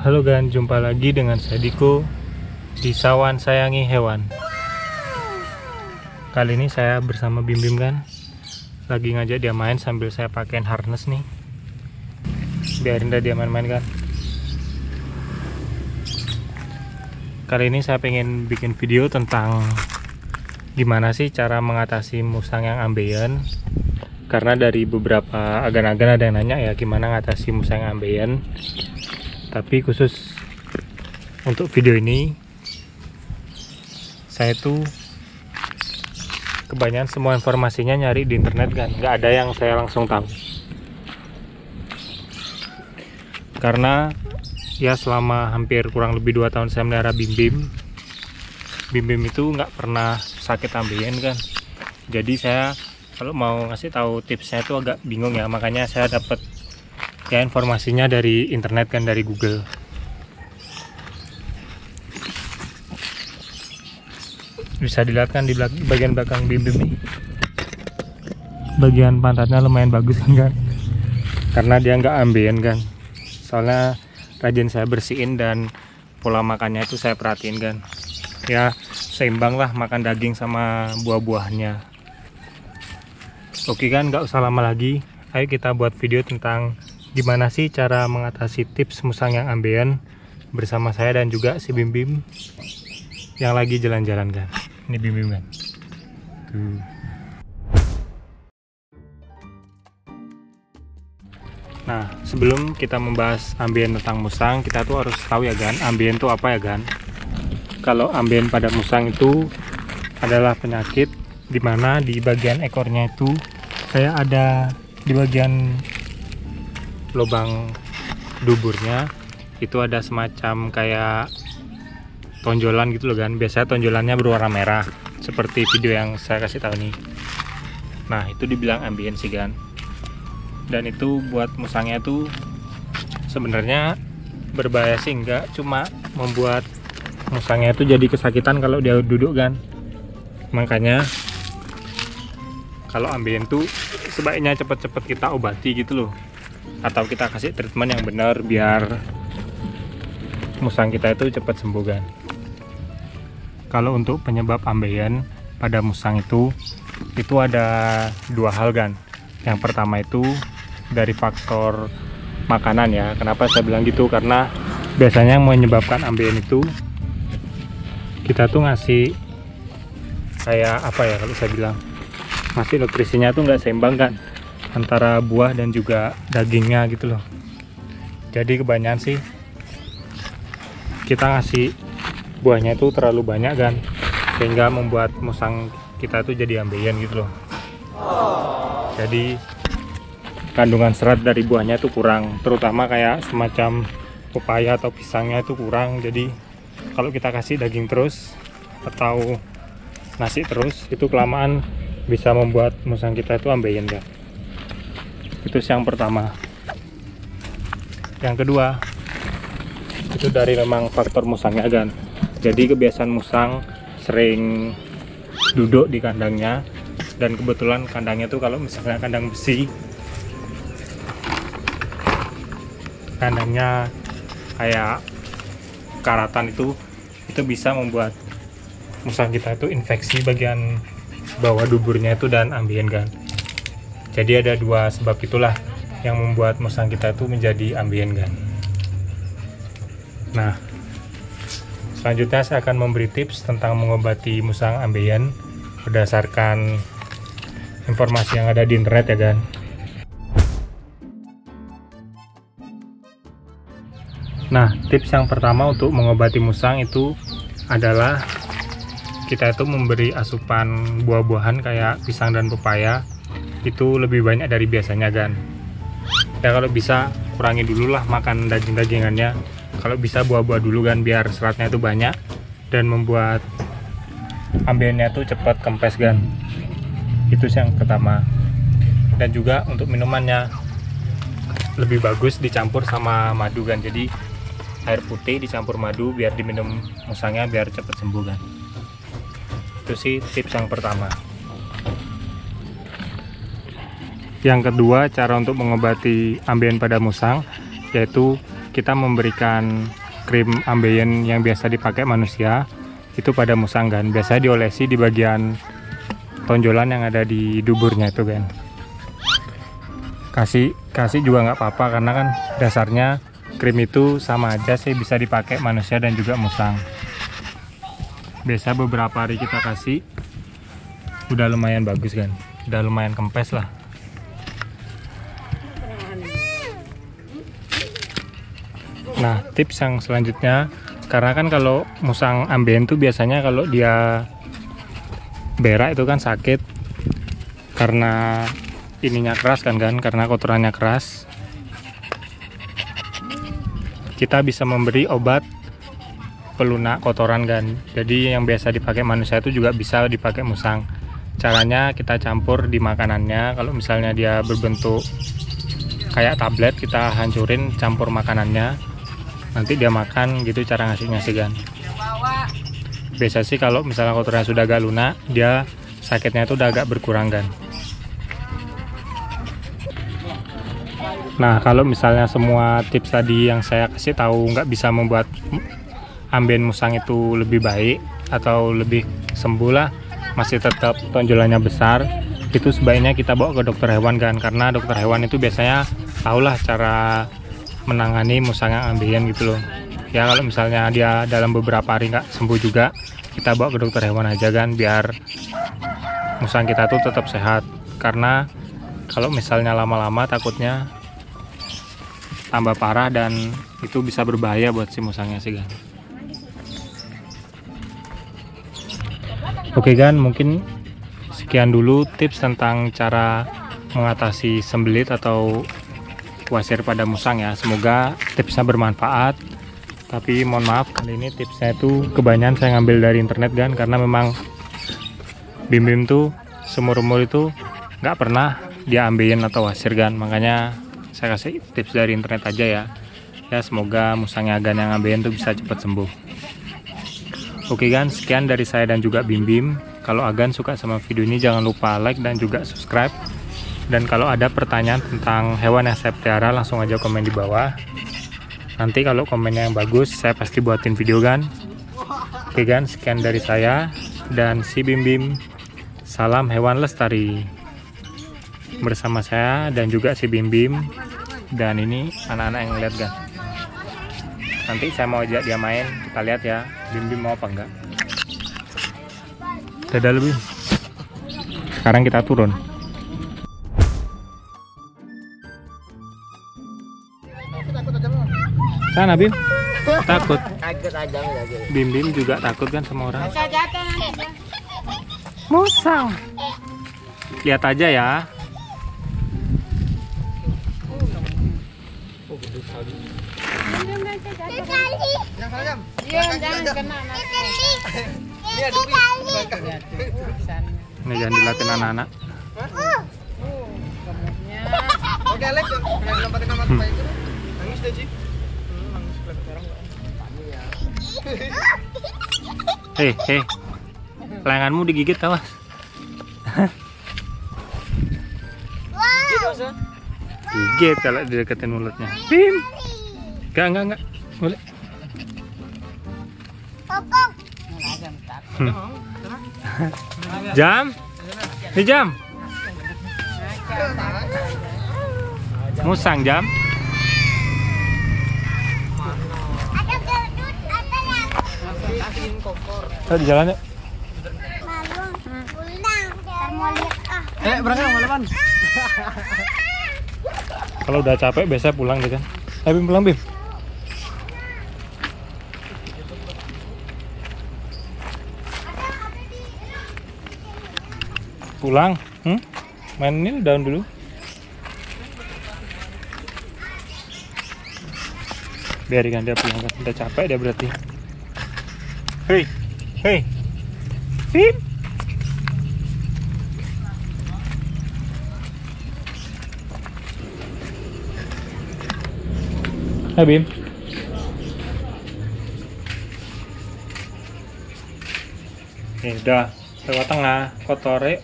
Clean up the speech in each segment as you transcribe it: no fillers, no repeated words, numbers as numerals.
Halo gan, jumpa lagi dengan saya Diko di Sawan Sayangi Hewan. Kali ini saya bersama Bim Bim kan, lagi ngajak dia main sambil saya pakein harness nih. Biarin dia main-main kan. Kali ini saya pengen bikin video tentang gimana sih cara mengatasi musang yang ambeien. Karena dari beberapa agan-agan ada yang nanya ya gimana ngatasi musang yang ambeien. Tapi khusus untuk video ini saya tuh kebanyakan semua informasinya nyari di internet kan, nggak ada yang saya langsung tahu. Karena ya selama hampir kurang lebih 2 tahun saya melihara Bim Bim itu nggak pernah sakit ambeien kan. Jadi saya kalau mau ngasih tahu tipsnya itu agak bingung ya, makanya saya dapat ya informasinya dari internet kan, dari Google. Bisa dilihat kan di bagian belakang Bim nih, bagian pantatnya lumayan bagus kan, karena dia nggak ambeien kan. Soalnya rajin saya bersihin dan pola makannya itu saya perhatiin kan, ya seimbang lah makan daging sama buah-buahnya. Oke kan, nggak usah lama lagi, ayo kita buat video tentang gimana sih cara mengatasi tips musang yang ambeien bersama saya dan juga si Bim Bim yang lagi jalan-jalan kan. Ini Bim Bim kan tuh. Nah, sebelum kita membahas ambeien tentang musang, kita tuh harus tahu ya kan, ambeien itu apa ya kan. Kalau ambeien pada musang itu adalah penyakit dimana di bagian ekornya itu kayak ada di bagian lubang duburnya itu ada semacam kayak tonjolan gitu loh kan. Biasanya tonjolannya berwarna merah seperti video yang saya kasih tahu nih. Nah, itu dibilang ambeien sih kan. Dan itu buat musangnya tuh sebenarnya berbahaya sih enggak, cuma membuat musangnya itu jadi kesakitan kalau dia duduk kan. Makanya kalau ambeien tuh sebaiknya cepet-cepet kita obati gitu loh, atau kita kasih treatment yang benar biar musang kita itu cepat sembuh kan. Kalau untuk penyebab ambeien pada musang itu ada 2 hal kan. Yang pertama itu dari faktor makanan ya. Kenapa saya bilang gitu? Karena biasanya yang menyebabkan ambeien itu kita tuh ngasih kayak apa ya, kalau saya bilang ngasih nutrisinya tuh nggak seimbang kan antara buah dan juga dagingnya gitu loh. Jadi kebanyakan sih kita ngasih buahnya itu terlalu banyak kan, sehingga membuat musang kita tuh jadi ambeien gitu loh. Jadi kandungan serat dari buahnya itu kurang, terutama kayak semacam pepaya atau pisangnya itu kurang. Jadi kalau kita kasih daging terus atau nasi terus, itu kelamaan bisa membuat musang kita itu ambeien kan. Itu yang pertama. Yang kedua itu dari memang faktor musangnya kan. Jadi kebiasaan musang sering duduk di kandangnya, dan kebetulan kandangnya tuh kalau misalnya kandang besi, kandangnya kayak karatan, itu bisa membuat musang kita itu infeksi bagian bawah duburnya itu dan ambeien kan. Jadi ada 2 sebab itulah yang membuat musang kita itu menjadi ambeien kan. Nah, selanjutnya saya akan memberi tips tentang mengobati musang ambeien berdasarkan informasi yang ada di internet ya kan. Nah, tips yang pertama untuk mengobati musang itu adalah kita itu memberi asupan buah-buahan kayak pisang dan pepaya itu lebih banyak dari biasanya kan. Ya kalau bisa kurangi dulu lah makan daging-dagingannya. Kalau bisa buah-buah dulu kan, biar seratnya itu banyak dan membuat ambeiennya itu cepat kempes kan. Itu yang pertama. Dan juga untuk minumannya lebih bagus dicampur sama madu kan. Jadi air putih dicampur madu biar diminum musangnya biar cepat sembuh kan. Itu sih tips yang pertama. Yang kedua, cara untuk mengobati ambeien pada musang yaitu kita memberikan krim ambien yang biasa dipakai manusia itu pada musang kan. Biasa diolesi di bagian tonjolan yang ada di duburnya itu kan. Kasih juga nggak apa-apa karena kan dasarnya krim itu sama aja sih, bisa dipakai manusia dan juga musang. Biasa beberapa hari kita kasih udah lumayan bagus kan, udah lumayan kempes lah. Nah, tips yang selanjutnya, karena kan kalau musang ambien tuh biasanya kalau dia berak itu kan sakit karena ininya keras kan, karena kotorannya keras. Kita bisa memberi obat pelunak kotoran kan. Jadi yang biasa dipakai manusia itu juga bisa dipakai musang. Caranya kita campur di makanannya. Kalau misalnya dia berbentuk kayak tablet, kita hancurin campur makanannya. Nanti dia makan gitu, cara ngasih kan. Biasa sih kalau misalnya kotorannya sudah agak lunak, dia sakitnya itu udah agak berkurang kan. Nah, kalau misalnya semua tips tadi yang saya kasih tahu nggak bisa membuat ambien musang itu lebih baik atau lebih sembuh lah, masih tetap tonjolannya besar, itu sebaiknya kita bawa ke dokter hewan kan, karena dokter hewan itu biasanya tahulah cara menangani musang yang ambien gitu loh. Ya kalau misalnya dia dalam beberapa hari nggak sembuh juga, kita bawa ke dokter hewan aja kan, biar musang kita tuh tetap sehat. Karena kalau misalnya lama-lama takutnya tambah parah dan itu bisa berbahaya buat si musangnya sih kan. Oke kan, mungkin sekian dulu tips tentang cara mengatasi sembelit atau wasir pada musang ya. Semoga tipsnya bermanfaat. Tapi mohon maaf, kali ini tipsnya itu kebanyakan saya ngambil dari internet kan, karena memang Bim tuh seumur-umur itu nggak pernah dia ambien atau wasir kan. Makanya saya kasih tips dari internet aja ya. Ya semoga musangnya Agan yang ambien tuh bisa cepat sembuh. Oke kan, sekian dari saya dan juga Bim. Kalau Agan suka sama video ini jangan lupa like dan juga subscribe. Dan kalau ada pertanyaan tentang hewan yang saya pelihara, langsung aja komen di bawah. Nanti kalau komennya yang bagus, saya pasti buatin video kan. Oke kan, sekian dari saya dan si Bim. Salam hewan lestari. Bersama saya dan juga si Bim. Dan ini anak-anak yang lihat kan. Nanti saya mau ajak dia main, kita lihat ya Bim mau apa enggak. Dadah lebih. Sekarang kita turun. Sana Bim, takut. Bim juga takut kan sama orang. Musang. Lihat aja ya. Ini jangan dilatih anak-anak. Oke, Alex, jangan lemparin nama apa itu. Nangis deh, Ci. Nangis orang enggak. Hei. Lenganmu digigit awas. Gigit kalau dideketin mulutnya. Bim. Enggak. Boleh. Jam. Ini jam. Musang jam. Di jalan yuk. Berangkat mau depan. Kalau udah capek biasa pulang deh kan. Bim pulang Bim. Pulang. Main ini daun dulu. Biarin dia pulang kan. Udah capek dia berarti. Hei. Bim. Hai Bim. Udah lewat tengah kotor ya.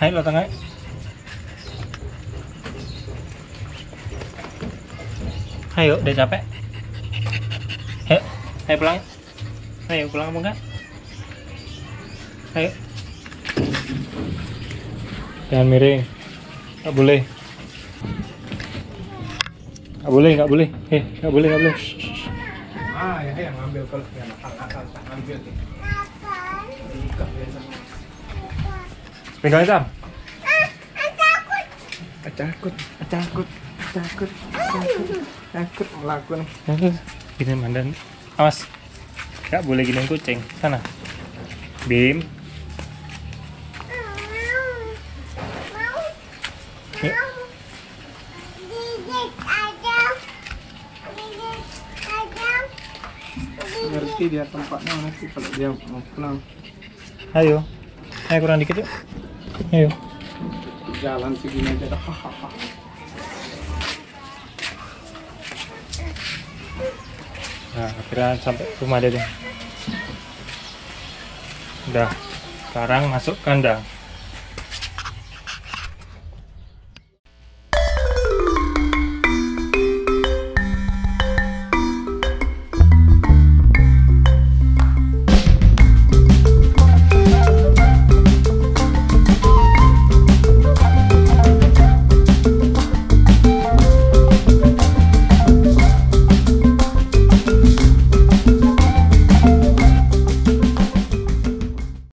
Hai lewat tengah. Ayo, udah capek. Ayo, ayo pulang. Ayo pulang apa enggak? Ayo. Jangan miring. Nggak boleh. Nggak boleh, nggak boleh. Nggak boleh, nggak boleh. Ya ngambil kalau yang nakal-nakal tak ngambil. Pegang Sam. Takut melakukan. Gini mandan. Awas. Nggak boleh giniin kucing. Sana. Bim. Ya. Ngerti dia tempatnya nanti kalau dia mau pulang. Ayo. Ayo kurang dikit yuk. Ayo. Jalan segini aja dah. Hahaha. Nah, akhirnya sampai rumah dia deh. Udah. Sekarang masuk kandang.